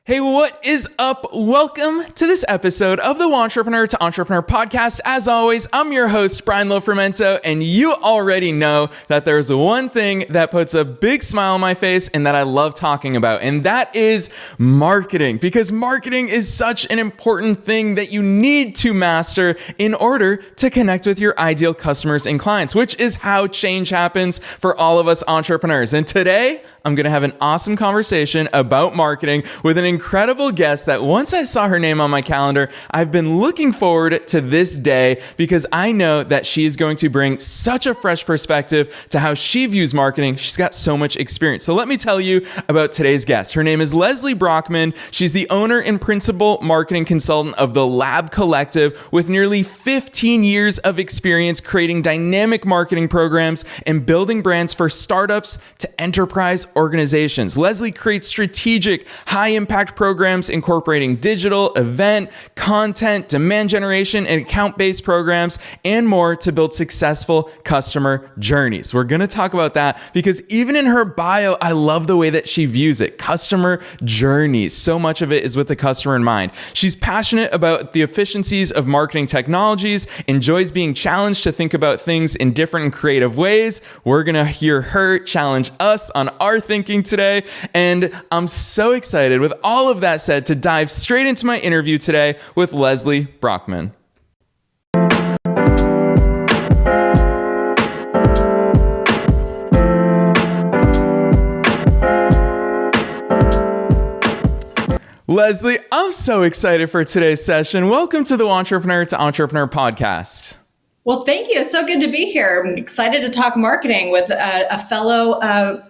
Hey, what is up? Welcome to this episode of the Entrepreneur to Entrepreneur podcast. As always, I'm your host, Brian Lofermento, and you already know that there's one thing that puts a big smile on my face and that I love talking about, and that is marketing, because marketing is such an important thing that you need to master in order to connect with your ideal customers and clients, which is how change happens for all of us entrepreneurs. And today, I'm going to have an awesome conversation about marketing with an incredible guest that once I saw her name on my calendar, I've been looking forward to this day because I know that she is going to bring such a fresh perspective to how she views marketing. She's got so much experience. So let me tell you about today's guest. Her name is Leslie Brockman. She's the owner and principal marketing consultant of the Lab Collective with nearly 15 years of experience creating dynamic marketing programs and building brands for startups to enterprise organizations. Leslie creates strategic, high-impact programs incorporating digital, event, content, demand generation, and account-based programs, and more to build successful customer journeys. We're going to talk about that because even in her bio, I love the way that she views it. Customer journeys. So much of it is with the customer in mind. She's passionate about the efficiencies of marketing technologies, enjoys being challenged to think about things in different and creative ways. We're going to hear her challenge us on our thinking today. And I'm so excited, with all of that said, to dive straight into my interview today with Leslie Brockman. Leslie, I'm so excited for today's session. Welcome to the Entrepreneur to Entrepreneur podcast. Well, thank you. It's so good to be here. I'm excited to talk marketing with a fellow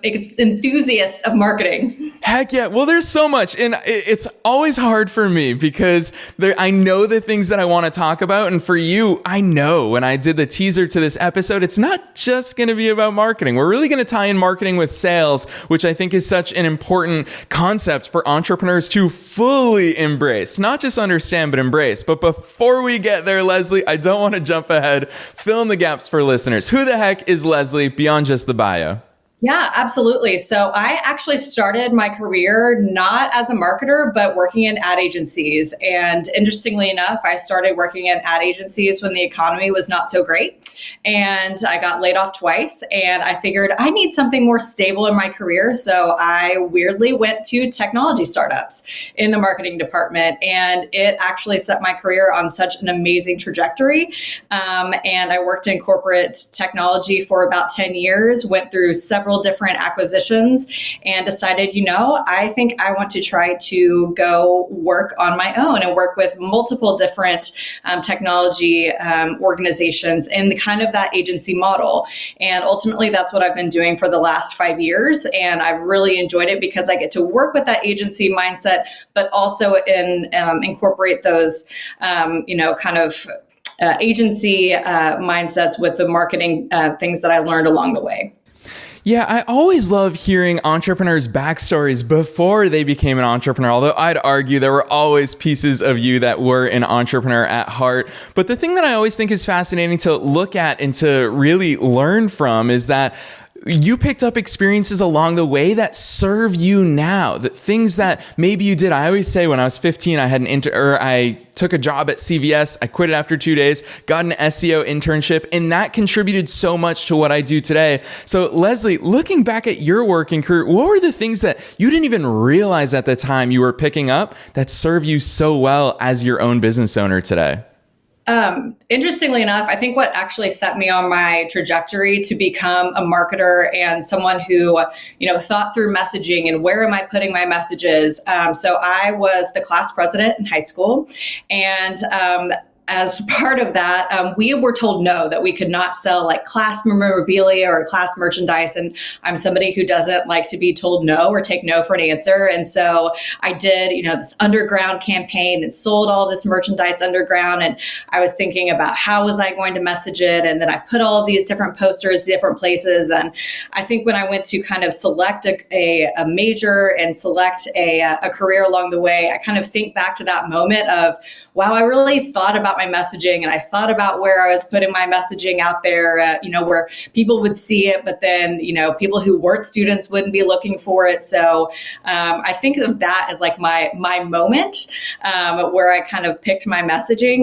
enthusiast of marketing. Heck yeah. Well, there's so much. And it's always hard for me because I know the things that I want to talk about. And for you, I know when I did the teaser to this episode, it's not just going to be about marketing. We're really going to tie in marketing with sales, which I think is such an important concept for entrepreneurs to fully embrace, not just understand, but embrace. But before we get there, Leslie, I don't want to jump ahead. Fill in the gaps for listeners. Who the heck is Leslie beyond just the bio? Yeah, absolutely. So I actually started my career not as a marketer, but working in ad agencies. And interestingly enough, I started working in ad agencies when the economy was not so great. And I got laid off twice. And I figured I need something more stable in my career. So I weirdly went to technology startups in the marketing department. And it actually set my career on such an amazing trajectory. And I worked in corporate technology for about 10 years, went through several different acquisitions, and decided, I think I want to try to go work on my own and work with multiple different technology organizations in kind of that agency model. And ultimately, that's what I've been doing for the last 5 years. And I've really enjoyed it because I get to work with that agency mindset, but also incorporate those, agency mindsets with the marketing things that I learned along the way. Yeah, I always love hearing entrepreneurs' backstories before they became an entrepreneur, although I'd argue there were always pieces of you that were an entrepreneur at heart. But the thing that I always think is fascinating to look at and to really learn from is that you picked up experiences along the way that serve you now, the things that maybe you did. I always say when I was 15, I took a job at CVS. I quit it after 2 days, got an SEO internship, and that contributed so much to what I do today. So Leslie, looking back at your working career, what were the things that you didn't even realize at the time you were picking up that serve you so well as your own business owner today? Interestingly enough, I think what actually set me on my trajectory to become a marketer and someone who, thought through messaging and where am I putting my messages. So I was the class president in high school, and as part of that, we were told no, that we could not sell like class memorabilia or class merchandise. And I'm somebody who doesn't like to be told no or take no for an answer. And so I did, this underground campaign and sold all this merchandise underground. And I was thinking about how was I going to message it? And then I put all of these different posters, different places. And I think when I went to kind of select a major and select a career along the way, I kind of think back to that moment of, wow, I really thought about my messaging, and I thought about where I was putting my messaging out there, where people would see it, but then, people who weren't students wouldn't be looking for it. So I think of that as like my moment where I kind of picked my messaging,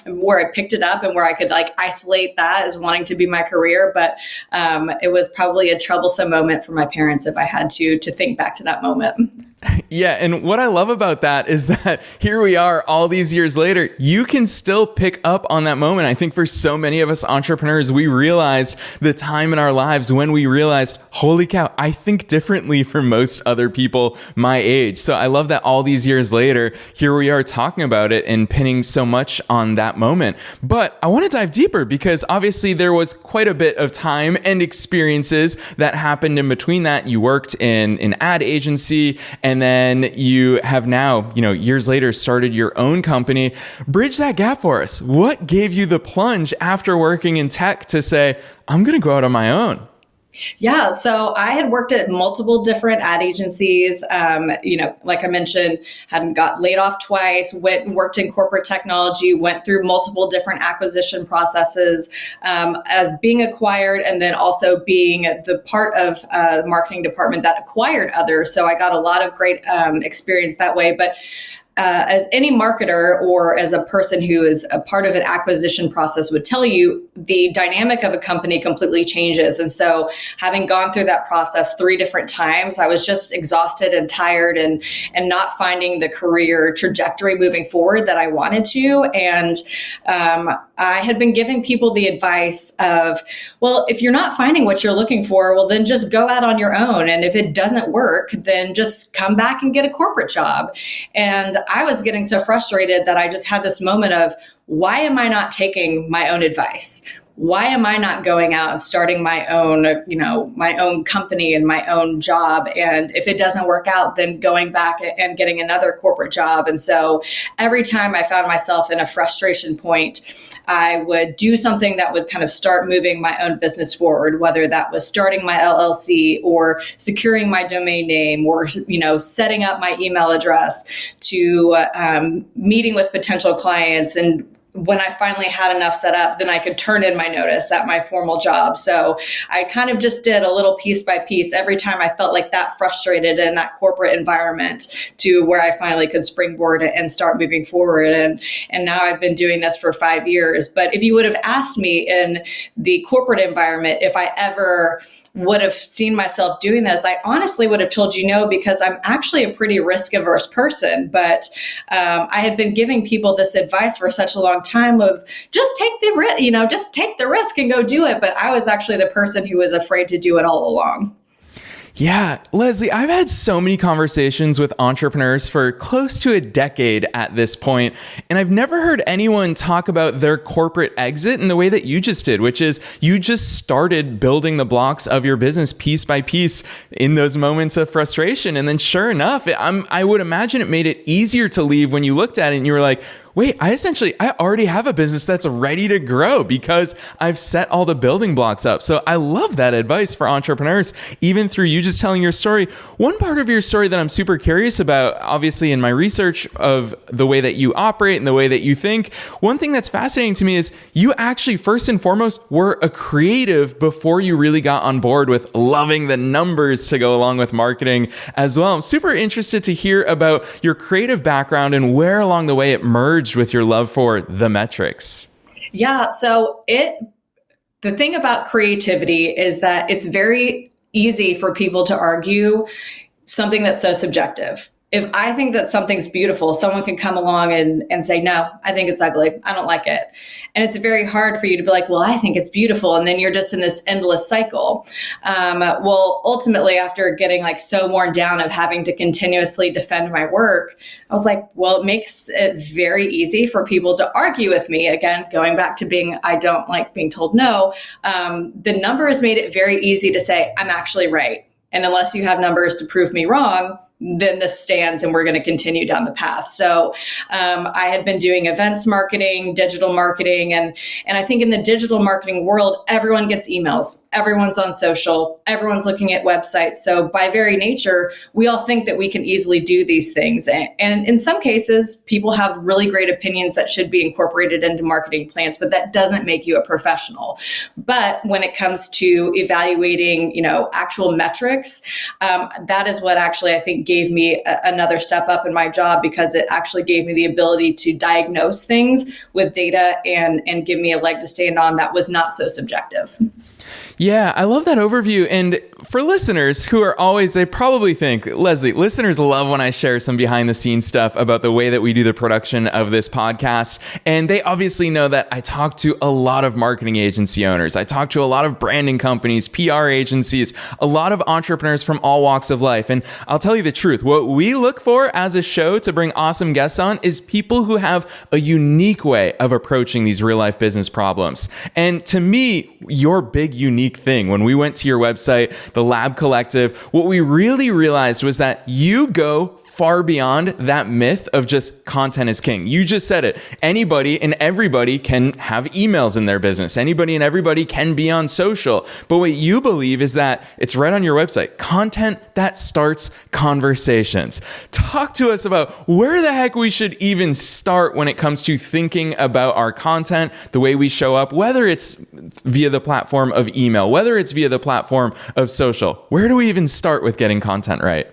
where I picked it up and where I could like isolate that as wanting to be my career. But it was probably a troublesome moment for my parents if I had to think back to that moment. Yeah. And what I love about that is that here we are all these years later, you can still pick up on that moment. I think for so many of us entrepreneurs, we realized the time in our lives when we realized, holy cow, I think differently from most other people my age. So I love that all these years later, here we are talking about it and pinning so much on that moment. But I want to dive deeper because obviously there was quite a bit of time and experiences that happened in between that. You worked in an ad agency, and then you have now, years later, started your own company. Bridge that gap for us. What gave you the plunge after working in tech to say, I'm going to go out on my own? Yeah. So I had worked at multiple different ad agencies. Like I mentioned, hadn't got laid off twice, went and worked in corporate technology, went through multiple different acquisition processes as being acquired, and then also being the part of the marketing department that acquired others. So I got a lot of great experience that way. But as any marketer or as a person who is a part of an acquisition process would tell you, the dynamic of a company completely changes. And so having gone through that process 3 different times, I was just exhausted and tired and not finding the career trajectory moving forward that I wanted to. And I had been giving people the advice of, well, if you're not finding what you're looking for, well, then just go out on your own. And if it doesn't work, then just come back and get a corporate job. And I was getting so frustrated that I just had this moment of, why am I not taking my own advice? Why am I not going out and starting my own company and my own job? And if it doesn't work out, then going back and getting another corporate job. And so every time I found myself in a frustration point, I would do something that would kind of start moving my own business forward, whether that was starting my LLC or securing my domain name or, setting up my email address, to meeting with potential clients. And when I finally had enough set up, then I could turn in my notice at my formal job. So I kind of just did a little piece by piece every time I felt like that frustrated in that corporate environment, to where I finally could springboard and start moving forward. And now I've been doing this for 5 years. But if you would have asked me in the corporate environment if I ever would have seen myself doing this, I honestly would have told you no, because I'm actually a pretty risk averse person. But I had been giving people this advice for such a long time of just take the risk, just take the risk and go do it. But I was actually the person who was afraid to do it all along. Yeah, Leslie, I've had so many conversations with entrepreneurs for close to a decade at this point, and I've never heard anyone talk about their corporate exit in the way that you just did, which is you just started building the blocks of your business piece by piece in those moments of frustration. And then sure enough, I would imagine it made it easier to leave when you looked at it and you were like, wait, I already have a business that's ready to grow because I've set all the building blocks up. So I love that advice for entrepreneurs, even through you just telling your story. One part of your story that I'm super curious about, obviously in my research of the way that you operate and the way that you think, one thing that's fascinating to me is you actually first and foremost were a creative before you really got on board with loving the numbers to go along with marketing as well. I'm super interested to hear about your creative background and where along the way it merged with your love for the metrics. Yeah. So the thing about creativity is that it's very easy for people to argue something that's so subjective. If I think that something's beautiful, someone can come along and say, no, I think it's ugly. I don't like it. And it's very hard for you to be like, well, I think it's beautiful. And then you're just in this endless cycle. Well, ultimately, after getting like so worn down of having to continuously defend my work, I was like, well, it makes it very easy for people to argue with me. Again, going back to I don't like being told no. The numbers made it very easy to say, I'm actually right. And unless you have numbers to prove me wrong, then this stands and we're going to continue down the path. So I had been doing events marketing, digital marketing, and I think in the digital marketing world, everyone gets emails, everyone's on social, everyone's looking at websites. So by very nature, we all think that we can easily do these things. And in some cases, people have really great opinions that should be incorporated into marketing plans, but that doesn't make you a professional. But when it comes to evaluating, actual metrics, that is what actually I think gave me another step up in my job, because it actually gave me the ability to diagnose things with data and give me a leg to stand on that was not so subjective. Yeah, I love that overview. And for listeners who are always, they probably think, Leslie, listeners love when I share some behind the scenes stuff about the way that we do the production of this podcast. And they obviously know that I talk to a lot of marketing agency owners. I talk to a lot of branding companies, PR agencies, a lot of entrepreneurs from all walks of life. And I'll tell you the truth, what we look for as a show to bring awesome guests on is people who have a unique way of approaching these real life business problems. And to me, your big unique thing, when we went to your website, the Lab Collective, what we really realized was that you go far beyond that myth of just content is king. You just said it. Anybody and everybody can have emails in their business. Anybody and everybody can be on social. But what you believe is that it's right on your website. Content that starts conversations. Talk to us about where the heck we should even start when it comes to thinking about our content, the way we show up, whether it's via the platform of email, whether it's via the platform of social. Where do we even start with getting content right?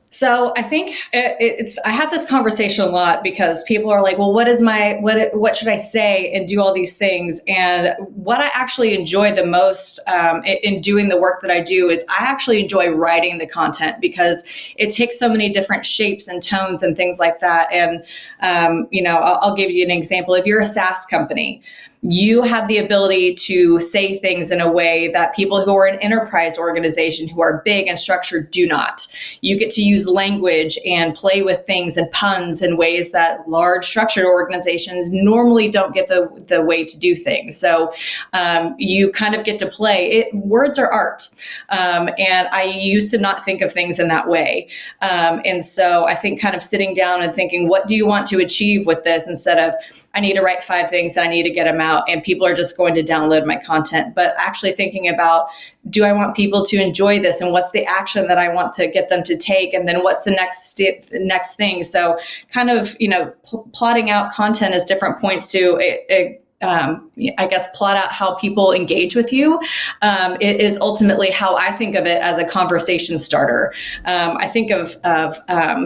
So I think I have this conversation a lot because people are like, well, what should I say and do all these things? And what I actually enjoy the most in doing the work that I do is I actually enjoy writing the content, because it takes so many different shapes and tones and things like that. And, I'll give you an example. If you're a SaaS company, you have the ability to say things in a way that people who are an enterprise organization, who are big and structured, do not. You get to use language and play with things and puns in ways that large structured organizations normally don't get the way to do things. So you kind of get to play it. Words are art. And I used to not think of things in that way. And so I think kind of sitting down and thinking, what do you want to achieve with this, instead of, I need to write 5 things and I need to get them out and people are just going to download my content, but actually thinking about, do I want people to enjoy this, and what's the action that I want to get them to take, and then what's the next thing. So kind of, plotting out content as different points to plot out how people engage with you. It is ultimately how I think of it as a conversation starter. I think of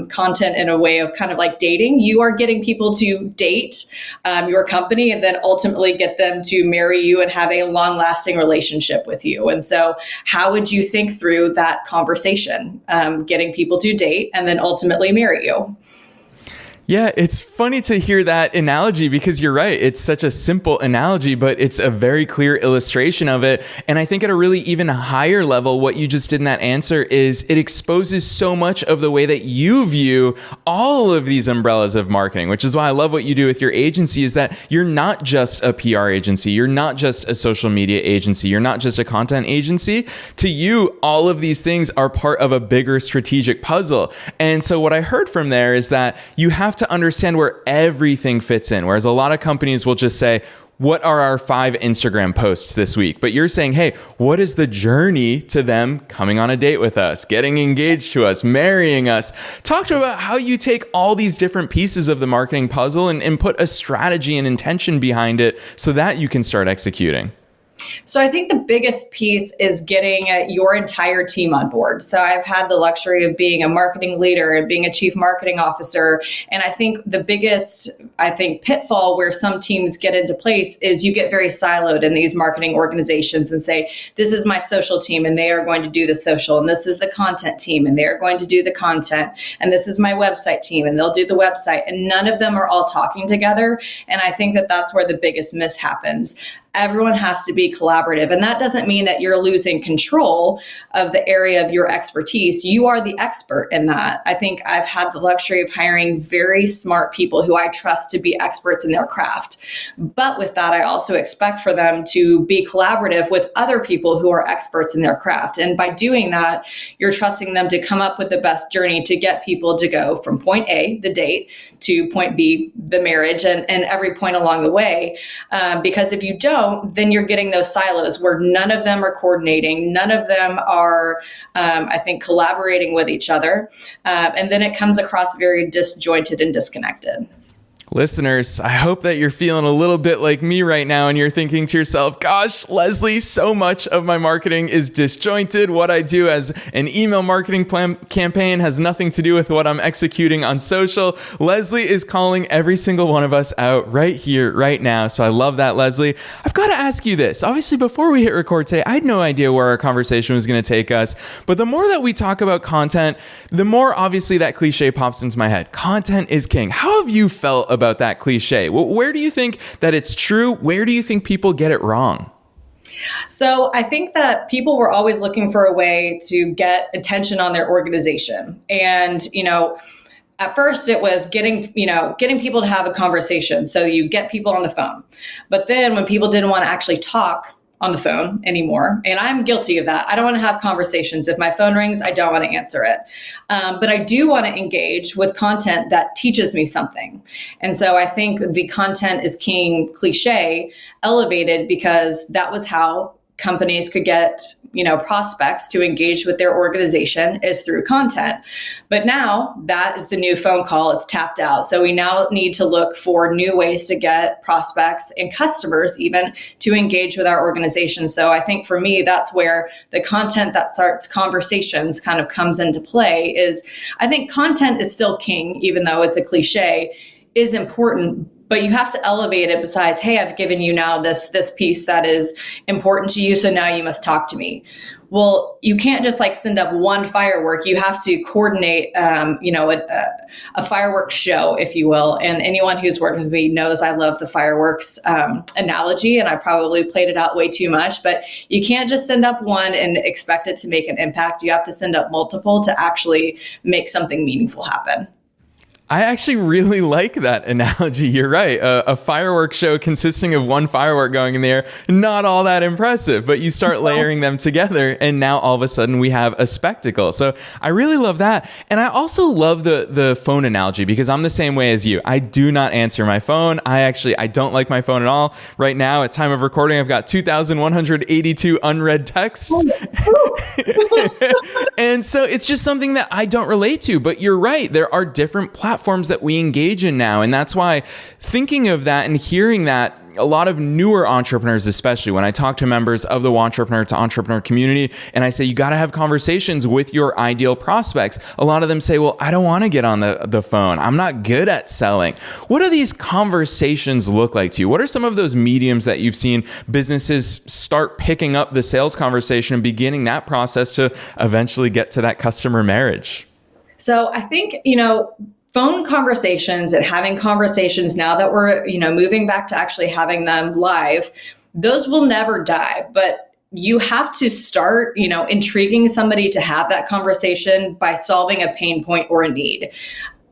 content in a way of kind of like dating. You are getting people to date your company and then ultimately get them to marry you and have a long-lasting relationship with you. And so how would you think through that conversation, getting people to date and then ultimately marry you? Yeah, it's funny to hear that analogy, because you're right. It's such a simple analogy, but it's a very clear illustration of it. And I think at a really even higher level, what you just did in that answer is it exposes so much of the way that you view all of these umbrellas of marketing, which is why I love what you do with your agency, is that you're not just a PR agency. You're not just a social media agency. You're not just a content agency. To you, all of these things are part of a bigger strategic puzzle. And so what I heard from there is that you have to understand where everything fits in. Whereas a lot of companies will just say, what are our 5 Instagram posts this week? But you're saying, hey, what is the journey to them coming on a date with us, getting engaged to us, marrying us? Talk to about how you take all these different pieces of the marketing puzzle and put a strategy and intention behind it so that you can start executing. So I think the biggest piece is getting your entire team on board. So I've had the luxury of being a marketing leader and being a chief marketing officer. And I think the biggest, pitfall where some teams get into place is you get very siloed in these marketing organizations and say, this is my social team and they are going to do the social. And this is the content team and they're going to do the content. And this is my website team and they'll do the website. And none of them are all talking together. And I think that that's where the biggest miss happens. everyone has to be collaborative. And that doesn't mean that you're losing control of the area of your expertise. You are the expert in that. I think I've had the luxury of hiring very smart people who I trust to be experts in their craft. But with that, I also expect for them to be collaborative with other people who are experts in their craft. And by doing that, you're trusting them to come up with the best journey to get people to go from point A, the date, to point B, the marriage, and every point along the way. Because if you don't, then you're getting those silos where none of them are coordinating, none of them are, I think, collaborating with each other. And then it comes across very disjointed and disconnected. Listeners, I hope that you're feeling a little bit like me right now and you're thinking to yourself, gosh, Leslie, so much of my marketing is disjointed. What I do as an email marketing campaign has nothing to do with what I'm executing on social. Leslie is calling every single one of us out right here, right now. So I love that, Leslie. I've got to ask you this. Obviously, before we hit record today, I had no idea where our conversation was going to take us. But the more that we talk about content, the more obviously that cliche pops into my head. Content is king. How have you felt about that cliche? Where do you think that it's true? Where do you think people get it wrong? So I think that people were always looking for a way to get attention on their organization. And, at first it was getting people to have a conversation. So you get people on the phone. But then when people didn't want to actually talk on the phone anymore, and I'm guilty of that. I don't want to have conversations. If my phone rings, I don't want to answer it. But I do want to engage with content that teaches me something. And so I think the content is king cliche elevated because that was how companies could get, prospects to engage with their organization is through content. But now that is the new phone call. It's tapped out. So we now need to look for new ways to get prospects and customers even to engage with our organization. So I think for me, that's where the content that starts conversations kind of comes into play. Is I think content is still king, even though it's a cliche, is important. But you have to elevate it besides, hey, I've given you now this piece that is important to you, so now you must talk to me. Well, you can't just send up one firework. You have to coordinate, a fireworks show, if you will. And anyone who's worked with me knows I love the fireworks analogy, and I probably played it out way too much. But you can't just send up one and expect it to make an impact. You have to send up multiple to actually make something meaningful happen. I actually really like that analogy. You're right. A fireworks show consisting of one firework going in the air, not all that impressive, but you start layering them together and now all of a sudden we have a spectacle. So I really love that. And I also love the phone analogy because I'm the same way as you. I do not answer my phone. I don't like my phone at all. Right now, at time of recording, I've got 2,182 unread texts. And so it's just something that I don't relate to. But you're right. There are different platforms that we engage in now. And that's why thinking of that and hearing that, a lot of newer entrepreneurs, especially when I talk to members of the Wantrepreneur to Entrepreneur community, and I say, you got to have conversations with your ideal prospects. A lot of them say, well, I don't want to get on the phone. I'm not good at selling. What do these conversations look like to you? What are some of those mediums that you've seen businesses start picking up the sales conversation and beginning that process to eventually get to that customer marriage? So I think, phone conversations and having conversations now that we're, moving back to actually having them live, those will never die. But you have to start, intriguing somebody to have that conversation by solving a pain point or a need.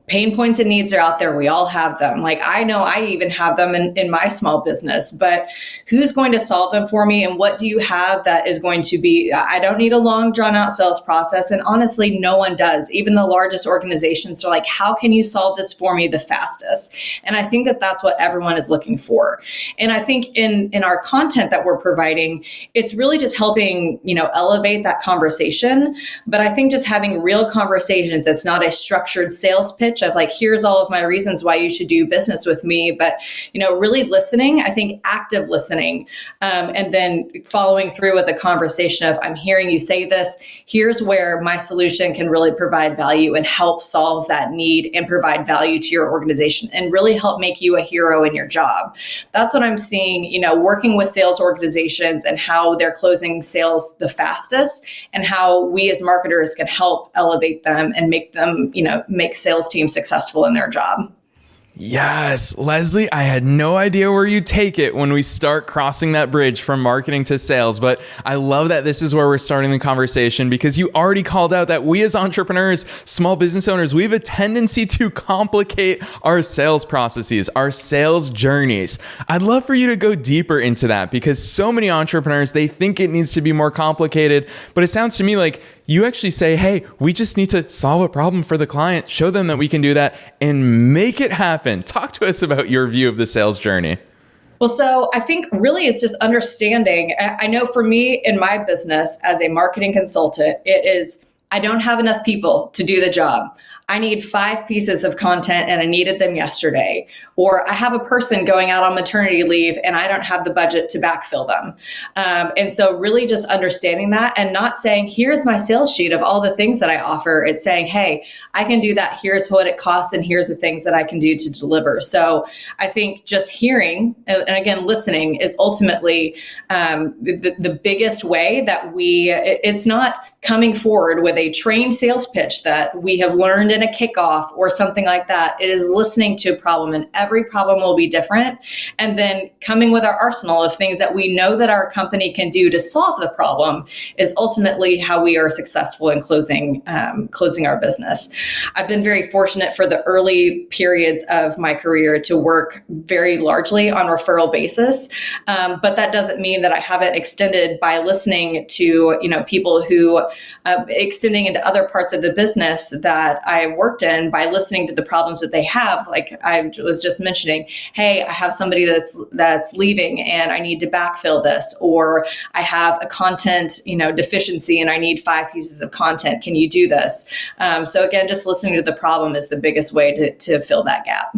Pain points and needs are out there. We all have them. I know I even have them in my small business, but who's going to solve them for me? And what do you have that is going to be, I don't need a long drawn out sales process. And honestly, no one does. Even the largest organizations are like, how can you solve this for me the fastest? And I think that that's what everyone is looking for. And I think in our content that we're providing, it's really just helping, elevate that conversation. But I think just having real conversations, it's not a structured sales pitch of here's all of my reasons why you should do business with me, but, really listening, I think active listening, and then following through with a conversation of, I'm hearing you say this, here's where my solution can really provide value and help solve that need and provide value to your organization and really help make you a hero in your job. That's what I'm seeing, working with sales organizations and how they're closing sales the fastest and how we as marketers can help elevate them and make them, make sales teams successful in their job. Yes, Leslie, I had no idea where you take it when we start crossing that bridge from marketing to sales, but I love that this is where we're starting the conversation because you already called out that we as entrepreneurs, small business owners, we have a tendency to complicate our sales processes, our sales journeys. I'd love for you to go deeper into that because so many entrepreneurs, they think it needs to be more complicated, but it sounds to me like you actually say, hey, we just need to solve a problem for the client, show them that we can do that and make it happen. Talk to us about your view of the sales journey. Well, so I think really it's just understanding. I know for me in my business as a marketing consultant, it is, I don't have enough people to do the job. I need 5 pieces of content and I needed them yesterday. Or I have a person going out on maternity leave and I don't have the budget to backfill them. And so really just understanding that and not saying, here's my sales sheet of all the things that I offer. It's saying, hey, I can do that. Here's what it costs. And here's the things that I can do to deliver. So I think just hearing and again, listening is ultimately the biggest way that it's not coming forward with a trained sales pitch that we have learned in a kickoff or something like that. It is listening to a problem, and every problem will be different. And then coming with our arsenal of things that we know that our company can do to solve the problem is ultimately how we are successful in closing our business. I've been very fortunate for the early periods of my career to work very largely on referral basis. But that doesn't mean that I haven't extended by listening to, people who extending into other parts of the business that I worked in by listening to the problems that they have. Like I was just mentioning, hey, I have somebody that's leaving and I need to backfill this, or I have a content, deficiency and I need 5 pieces of content. Can you do this? So again, just listening to the problem is the biggest way to fill that gap.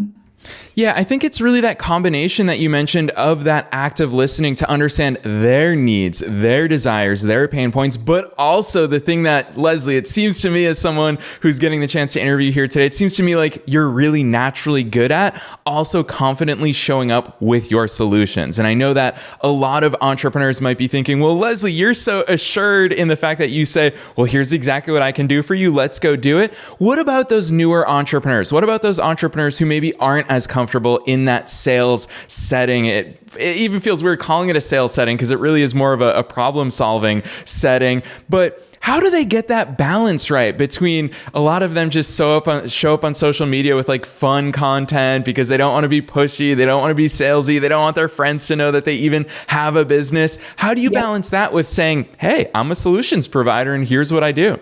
Yeah, I think it's really that combination that you mentioned of that active listening to understand their needs, their desires, their pain points, but also the thing that, Leslie, it seems to me as someone who's getting the chance to interview here today, it seems to me like you're really naturally good at also confidently showing up with your solutions. And I know that a lot of entrepreneurs might be thinking, well, Leslie, you're so assured in the fact that you say, well, here's exactly what I can do for you. Let's go do it. What about those newer entrepreneurs? What about those entrepreneurs who maybe aren't as comfortable in that sales setting? It even feels weird calling it a sales setting because it really is more of a problem solving setting. But how do they get that balance right between a lot of them just show up on social media with like fun content because they don't want to be pushy, they don't want to be salesy, they don't want their friends to know that they even have a business? How do you balance that with saying, hey, I'm a solutions provider and here's what I do?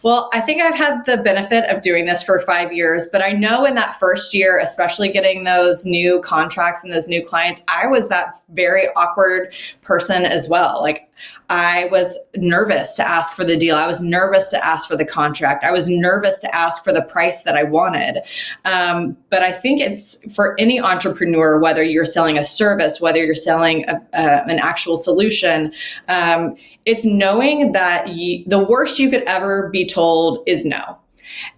Well, I think I've had the benefit of doing this for 5 years, but I know in that first year, especially getting those new contracts and those new clients, I was that very awkward person as well. Like I was nervous to ask for the deal. I was nervous to ask for the contract. I was nervous to ask for the price that I wanted. But I think it's for any entrepreneur, whether you're selling a service, whether you're selling an actual solution, it's knowing that the worst you could ever be told is no,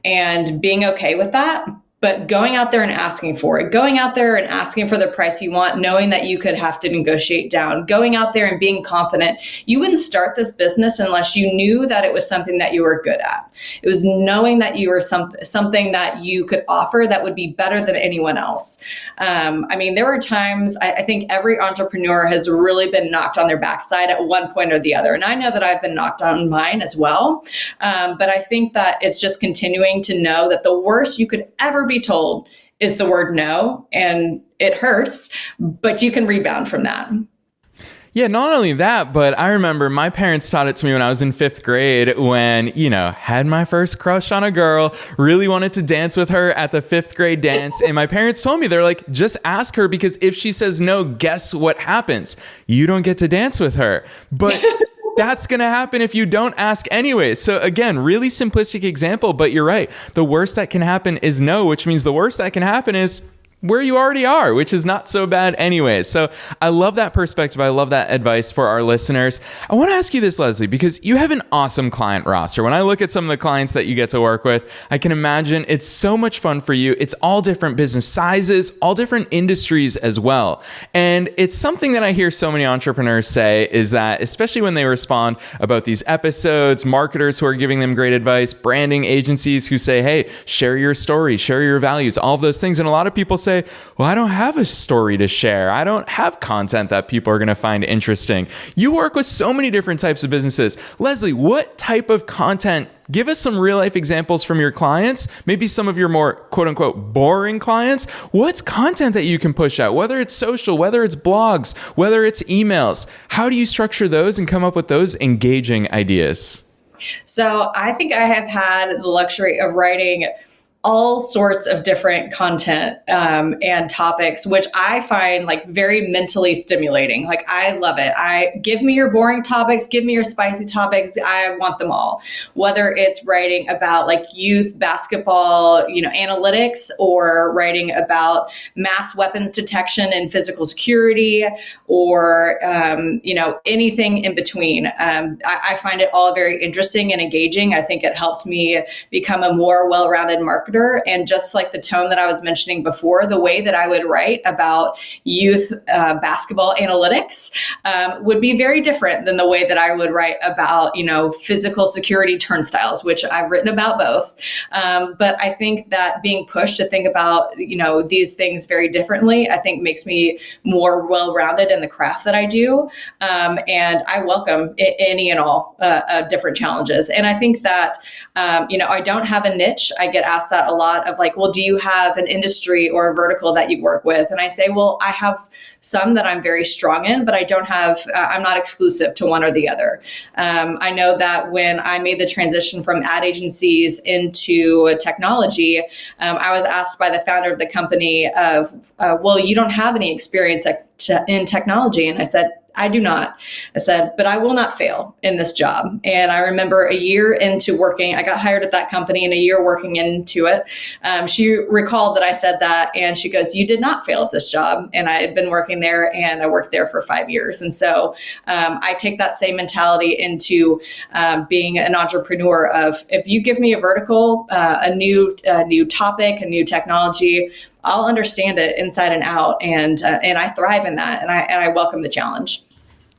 and being okay with that. But going out there and asking for it, going out there and asking for the price you want, knowing that you could have to negotiate down, going out there and being confident. You wouldn't start this business unless you knew that it was something that you were good at. It was knowing that you were something that you could offer that would be better than anyone else. There were times, I think every entrepreneur has really been knocked on their backside at one point or the other. And I know that I've been knocked on mine as well. But I think that it's just continuing to know that the worst you could ever be told is the word no, and it hurts, but you can rebound from that. Yeah, not only that, but I remember my parents taught it to me when I was in 5th grade when, had my first crush on a girl, really wanted to dance with her at the 5th grade dance. And my parents told me, they're like, just ask her, because if she says no, guess what happens? You don't get to dance with her. But that's going to happen if you don't ask anyway. So again, really simplistic example, but you're right. The worst that can happen is no, which means the worst that can happen is where you already are, which is not so bad anyways. So I love that perspective. I love that advice for our listeners. I want to ask you this, Leslie, because you have an awesome client roster. When I look at some of the clients that you get to work with, I can imagine it's so much fun for you. It's all different business sizes, all different industries as well. And it's something that I hear so many entrepreneurs say is that, especially when they respond about these episodes, marketers who are giving them great advice, branding agencies who say, hey, share your story, share your values, all of those things. And a lot of people say, well, I don't have a story to share. I don't have content that people are going to find interesting. You work with so many different types of businesses. Leslie, what type of content? Give us some real life examples from your clients, maybe some of your more quote unquote boring clients. What's content that you can push out, whether it's social, whether it's blogs, whether it's emails? How do you structure those and come up with those engaging ideas? So I think I have had the luxury of writing all sorts of different content and topics, which I find like very mentally stimulating. Like I love it. Give me your boring topics, give me your spicy topics. I want them all. Whether it's writing about like youth basketball, analytics, or writing about mass weapons detection and physical security, or anything in between. I find it all very interesting and engaging. I think it helps me become a more well-rounded marketer. And just like the tone that I was mentioning before, the way that I would write about youth basketball analytics would be very different than the way that I would write about, physical security turnstiles, which I've written about both. But I think that being pushed to think about, these things very differently, I think makes me more well-rounded in the craft that I do. And I welcome any and all different challenges. And I think that, I don't have a niche. I get asked that a lot of like, well, do you have an industry or a vertical that you work with? And I say, well, I have some that I'm very strong in, but I don't have, I'm not exclusive to one or the other. I know that when I made the transition from ad agencies into technology, I was asked by the founder of the company well, you don't have any experience in technology. And I said, I do not. I said, but I will not fail in this job. And I remember a year into working, I got hired at that company, and a year working into it, she recalled that I said that, and she goes, you did not fail at this job. And I had been working there, and I worked there for 5 years. And so I take that same mentality into being an entrepreneur of, if you give me a vertical, a new topic, a new technology, I'll understand it inside and out, and I thrive in that, and I welcome the challenge.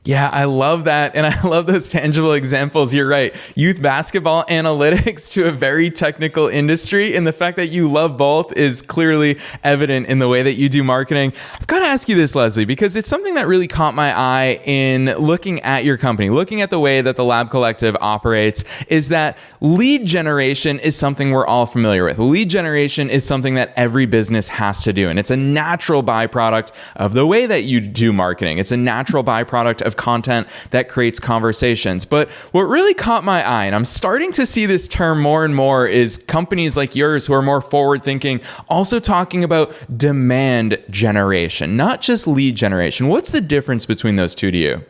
Yeah, I love that. And I love those tangible examples. You're right. Youth basketball analytics to a very technical industry. And the fact that you love both is clearly evident in the way that you do marketing. I've got to ask you this, Leslie, because it's something that really caught my eye in looking at your company, looking at the way that the Lab Collective operates, is that lead generation is something we're all familiar with. Lead generation is something that every business has to do. And it's a natural byproduct of the way that you do marketing. It's a natural byproduct of content that creates conversations. But what really caught my eye, and I'm starting to see this term more and more, is companies like yours who are more forward thinking, also talking about demand generation, not just lead generation. What's the difference between those two to you?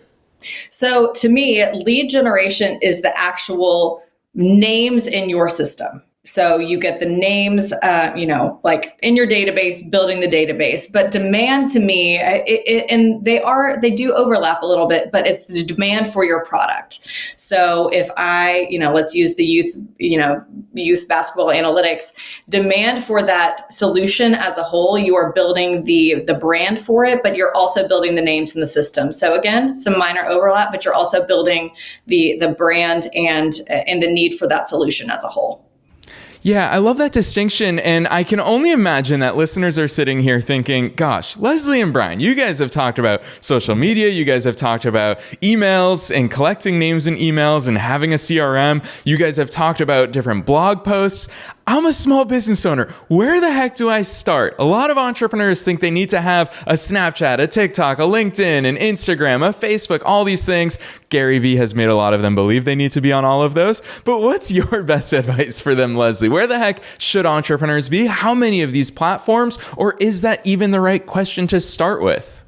So to me, lead generation is the actual names in your system. So you get the names, like in your database, building the database. But demand to me, and they do overlap a little bit, but it's the demand for your product. So if I, let's use the youth basketball analytics, demand for that solution as a whole, you are building the brand for it, but you're also building the names in the system. So again, some minor overlap, but you're also building the brand and the need for that solution as a whole. Yeah, I love that distinction. And I can only imagine that listeners are sitting here thinking, gosh, Leslie and Brian, you guys have talked about social media. You guys have talked about emails and collecting names in emails and having a CRM. You guys have talked about different blog posts. I'm a small business owner. Where the heck do I start? A lot of entrepreneurs think they need to have a Snapchat, a TikTok, a LinkedIn, an Instagram, a Facebook, all these things. Gary Vee has made a lot of them believe they need to be on all of those. But what's your best advice for them, Leslie? Where the heck should entrepreneurs be? How many of these platforms? Or is that even the right question to start with?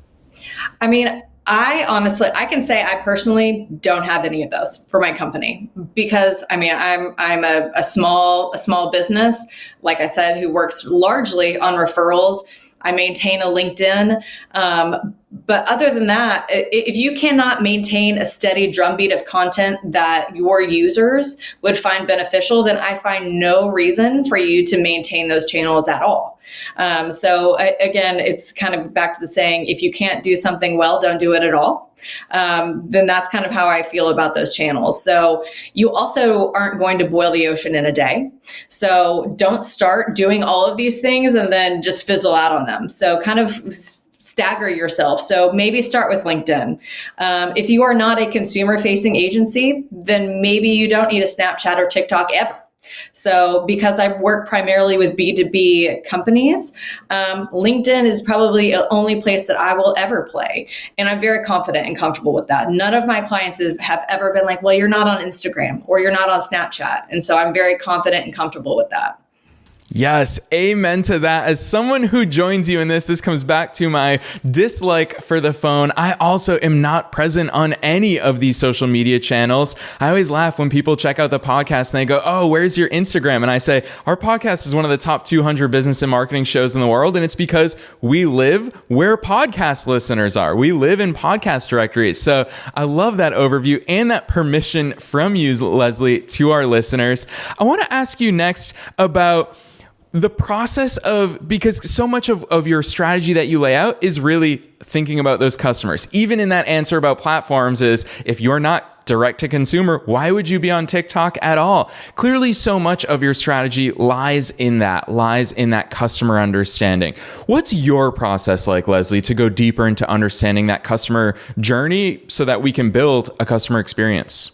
I mean, I can say I personally don't have any of those for my company because I'm a small business, like I said, who works largely on referrals. I maintain a LinkedIn. But other than that, if you cannot maintain a steady drumbeat of content that your users would find beneficial, then I find no reason for you to maintain those channels at all. So again, it's kind of back to the saying, if you can't do something well, don't do it at all. Then that's kind of how I feel about those channels. So you also aren't going to boil the ocean in a day. So don't start doing all of these things and then just fizzle out on them. So kind of stagger yourself. So maybe start with LinkedIn. If you are not a consumer facing agency, then maybe you don't need a Snapchat or TikTok ever. So because I work primarily with B2B companies, LinkedIn is probably the only place that I will ever play. And I'm very confident and comfortable with that. None of my clients have ever been like, well, you're not on Instagram or you're not on Snapchat. And so I'm very confident and comfortable with that. Yes, amen to that. As someone who joins you in this comes back to my dislike for the phone. I also am not present on any of these social media channels. I always laugh when people check out the podcast and they go, oh, where's your Instagram? And I say, our podcast is one of the top 200 business and marketing shows in the world. And it's because we live where podcast listeners are. We live in podcast directories. So I love that overview and that permission from you, Leslie, to our listeners. I want to ask you next about the process of, because so much of your strategy that you lay out is really thinking about those customers. Even in that answer about platforms is, if you're not direct to consumer, why would you be on TikTok at all? Clearly, so much of your strategy lies in that customer understanding. What's your process like, Leslie, to go deeper into understanding that customer journey so that we can build a customer experience?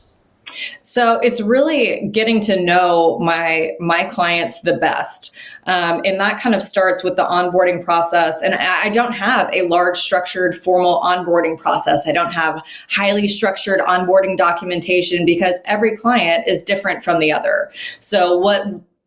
So it's really getting to know my clients the best. And that kind of starts with the onboarding process. And I don't have a large structured formal onboarding process. I don't have highly structured onboarding documentation because every client is different from the other. So what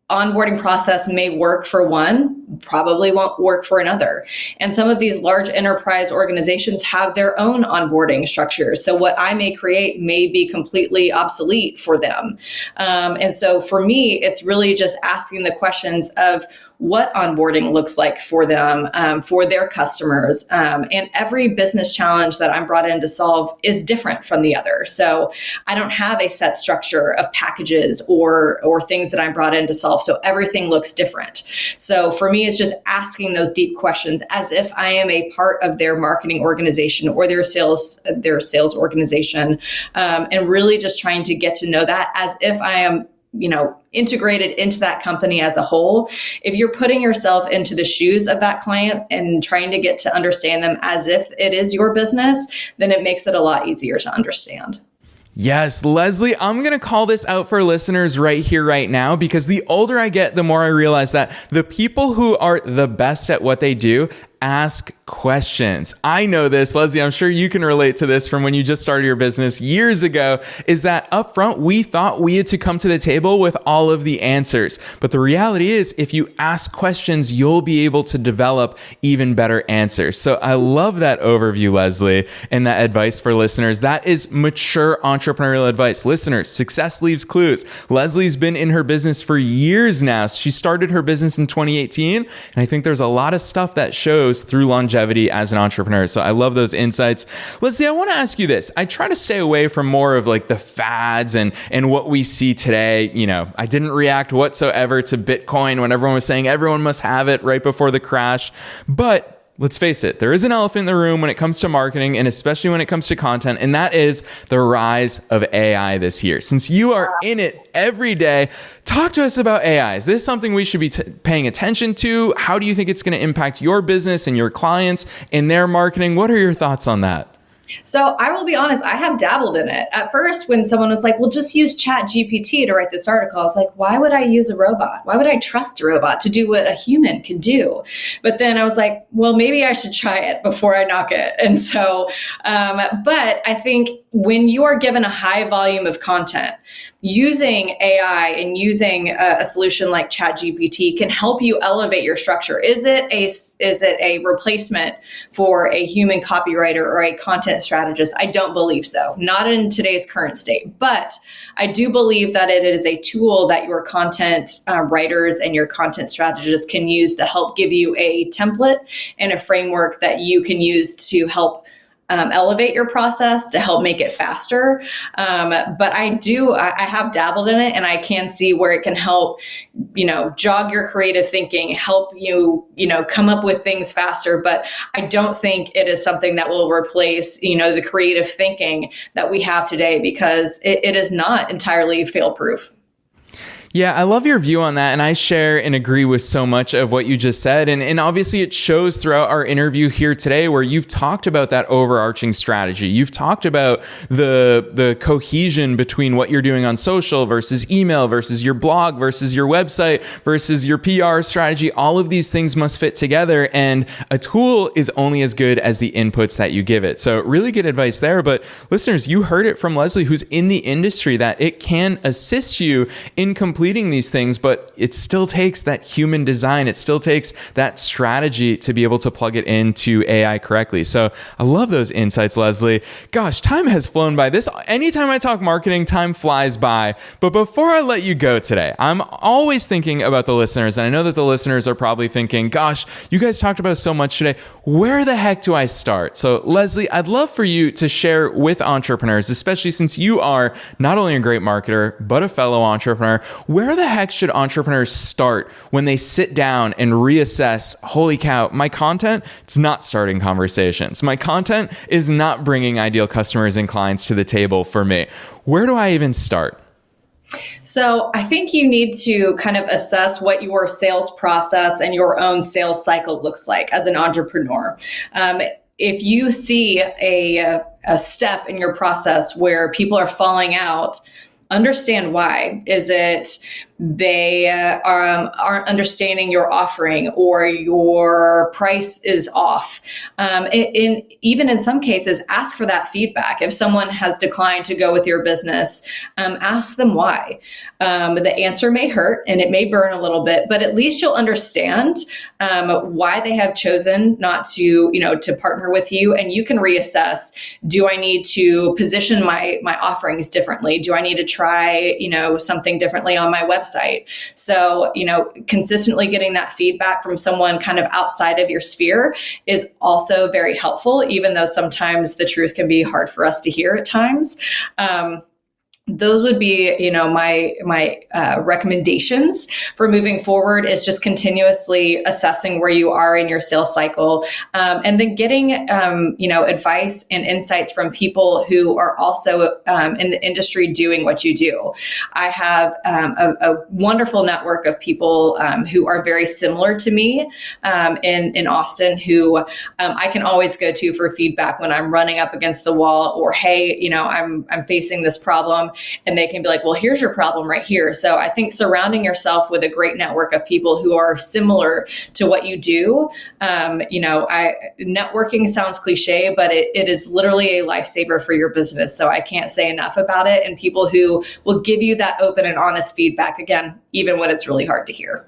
onboarding process may work for one, probably won't work for another. And some of these large enterprise organizations have their own onboarding structures. So what I may create may be completely obsolete for them. And so for me, it's really just asking the questions of what onboarding looks like for them, for their customers. And every business challenge that I'm brought in to solve is different from the other. So I don't have a set structure of packages or things that I'm brought in to solve. So everything looks different. So for me, it's just asking those deep questions as if I am a part of their marketing organization or their sales organization, and really just trying to get to know that as if I am integrated into that company as a whole. If you're putting yourself into the shoes of that client and trying to get to understand them as if it is your business, then it makes it a lot easier to understand. Yes, Leslie, I'm going to call this out for listeners right here, right now, because the older I get, the more I realize that the people who are the best at what they do ask questions. I know this, Leslie, I'm sure you can relate to this from when you just started your business years ago, is that up front, we thought we had to come to the table with all of the answers. But the reality is, if you ask questions, you'll be able to develop even better answers. So I love that overview, Leslie, and that advice for listeners. That is mature entrepreneurial advice. Listeners, success leaves clues. Leslie's been in her business for years now. She started her business in 2018, and I think there's a lot of stuff that shows through longevity as an entrepreneur. So I love those insights. Leslie, I want to ask you this. I try to stay away from more of like the fads and what we see today. I didn't react whatsoever to Bitcoin when everyone was saying everyone must have it right before the crash. But let's face it, there is an elephant in the room when it comes to marketing and especially when it comes to content, and that is the rise of AI this year. Since you are in it every day, talk to us about AI. Is this something we should be paying attention to? How do you think it's going to impact your business and your clients and their marketing? What are your thoughts on that? So I will be honest, I have dabbled in it. At first, when someone was like, well, just use Chat GPT to write this article, I was like, why would I use a robot? Why would I trust a robot to do what a human can do? But then I was like, well, maybe I should try it before I knock it. And so, but I think when you are given a high volume of content, using AI and using a solution like ChatGPT can help you elevate your structure. Is it a replacement for a human copywriter or a content strategist? I don't believe so. Not in today's current state, but I do believe that it is a tool that your content writers and your content strategists can use to help give you a template and a framework that you can use to help elevate your process, to help make it faster. But I have dabbled in it, and I can see where it can help, jog your creative thinking, help you, come up with things faster. But I don't think it is something that will replace, the creative thinking that we have today, because it is not entirely fail-proof. Yeah, I love your view on that, and I share and agree with so much of what you just said. And obviously it shows throughout our interview here today, where you've talked about that overarching strategy. You've talked about the cohesion between what you're doing on social versus email versus your blog versus your website versus your PR strategy. All of these things must fit together, and a tool is only as good as the inputs that you give it. So really good advice there. But listeners, you heard it from Leslie, who's in the industry, that it can assist you in completing these things, but it still takes that human design. It still takes that strategy to be able to plug it into AI correctly. So I love those insights, Leslie. Gosh, time has flown by. Anytime I talk marketing, time flies by. But before I let you go today, I'm always thinking about the listeners. And I know that the listeners are probably thinking, gosh, you guys talked about so much today. Where the heck do I start? So Leslie, I'd love for you to share with entrepreneurs, especially since you are not only a great marketer, but a fellow entrepreneur. Where the heck should entrepreneurs start when they sit down and reassess, holy cow, my content, it's not starting conversations. My content is not bringing ideal customers and clients to the table for me. Where do I even start? So I think you need to kind of assess what your sales process and your own sales cycle looks like as an entrepreneur. If you see a step in your process where people are falling out, understand why. Is it they aren't understanding your offering, or your price is off? Even in some cases, ask for that feedback. If someone has declined to go with your business, ask them why. The answer may hurt and it may burn a little bit, but at least you'll understand why they have chosen not to, to partner with you, and you can reassess. Do I need to position my offerings differently? Do I need to try, something differently on my website? So, consistently getting that feedback from someone kind of outside of your sphere is also very helpful, even though sometimes the truth can be hard for us to hear at times. Those would be, my recommendations for moving forward, is just continuously assessing where you are in your sales cycle, and then getting, advice and insights from people who are also in the industry doing what you do. I have a wonderful network of people who are very similar to me in Austin, who I can always go to for feedback when I'm running up against the wall, or hey, I'm facing this problem. And they can be like, well, here's your problem right here. So I think surrounding yourself with a great network of people who are similar to what you do, networking sounds cliche, but it is literally a lifesaver for your business. So I can't say enough about it. And people who will give you that open and honest feedback, again, even when it's really hard to hear.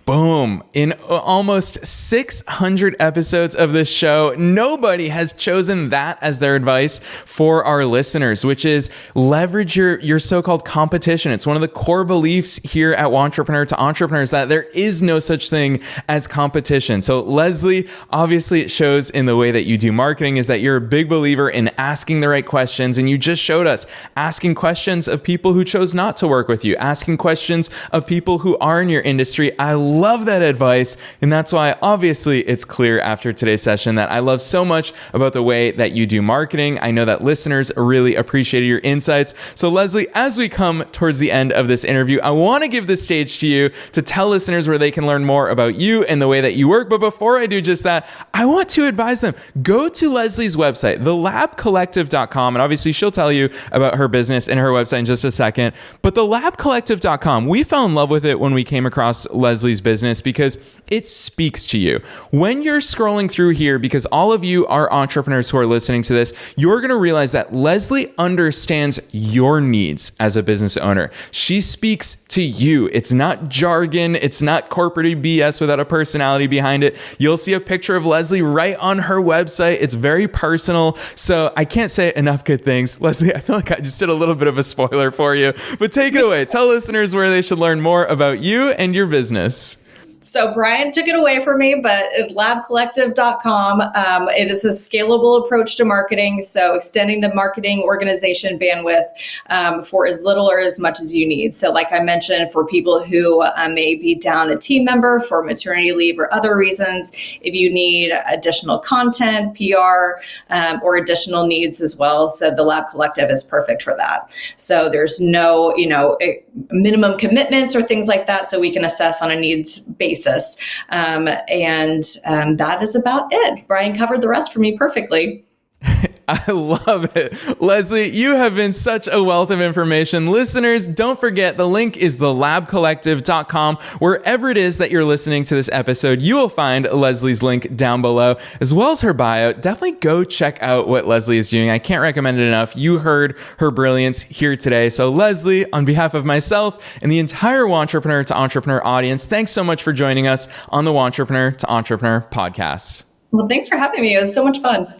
Boom. In almost 600 episodes of this show, nobody has chosen that as their advice for our listeners, which is leverage your so-called competition. It's one of the core beliefs here at Entrepreneur to Entrepreneurs that there is no such thing as competition. So Leslie, obviously it shows in the way that you do marketing, is that you're a big believer in asking the right questions. And you just showed us asking questions of people who chose not to work with you, asking questions of people who are in your industry. I love that advice. And that's why obviously it's clear after today's session that I love so much about the way that you do marketing. I know that listeners really appreciated your insights. So Leslie, as we come towards the end of this interview, I want to give the stage to you to tell listeners where they can learn more about you and the way that you work. But before I do just that, I want to advise them, go to Leslie's website, thelabcollective.com. And obviously she'll tell you about her business and her website in just a second. But thelabcollective.com, we fell in love with it when we came across Leslie's business because it speaks to you. When you're scrolling through here, because all of you are entrepreneurs who are listening to this, you're going to realize that Leslie understands your needs as a business owner. She speaks to you. It's not jargon. It's not corporate BS without a personality behind it. You'll see a picture of Leslie right on her website. It's very personal. So I can't say enough good things. Leslie, I feel like I just did a little bit of a spoiler for you, but take it away. Tell listeners where they should learn more about you and your business. So Brian took it away from me, but labcollective.com. It is a scalable approach to marketing. So extending the marketing organization bandwidth for as little or as much as you need. So like I mentioned, for people who may be down a team member for maternity leave or other reasons, if you need additional content, PR, or additional needs as well. So the Lab Collective is perfect for that. So there's no, minimum commitments or things like that. So we can assess on a needs basis. That is about it. Brian covered the rest for me perfectly. I love it. Leslie, you have been such a wealth of information. Listeners, don't forget the link is thelabcollective.com. Wherever it is that you're listening to this episode, you will find Leslie's link down below, as well as her bio. Definitely go check out what Leslie is doing. I can't recommend it enough. You heard her brilliance here today. So Leslie, on behalf of myself and the entire Wantrepreneur to Entrepreneur audience, thanks so much for joining us on the Wantrepreneur to Entrepreneur podcast. Well, thanks for having me. It was so much fun.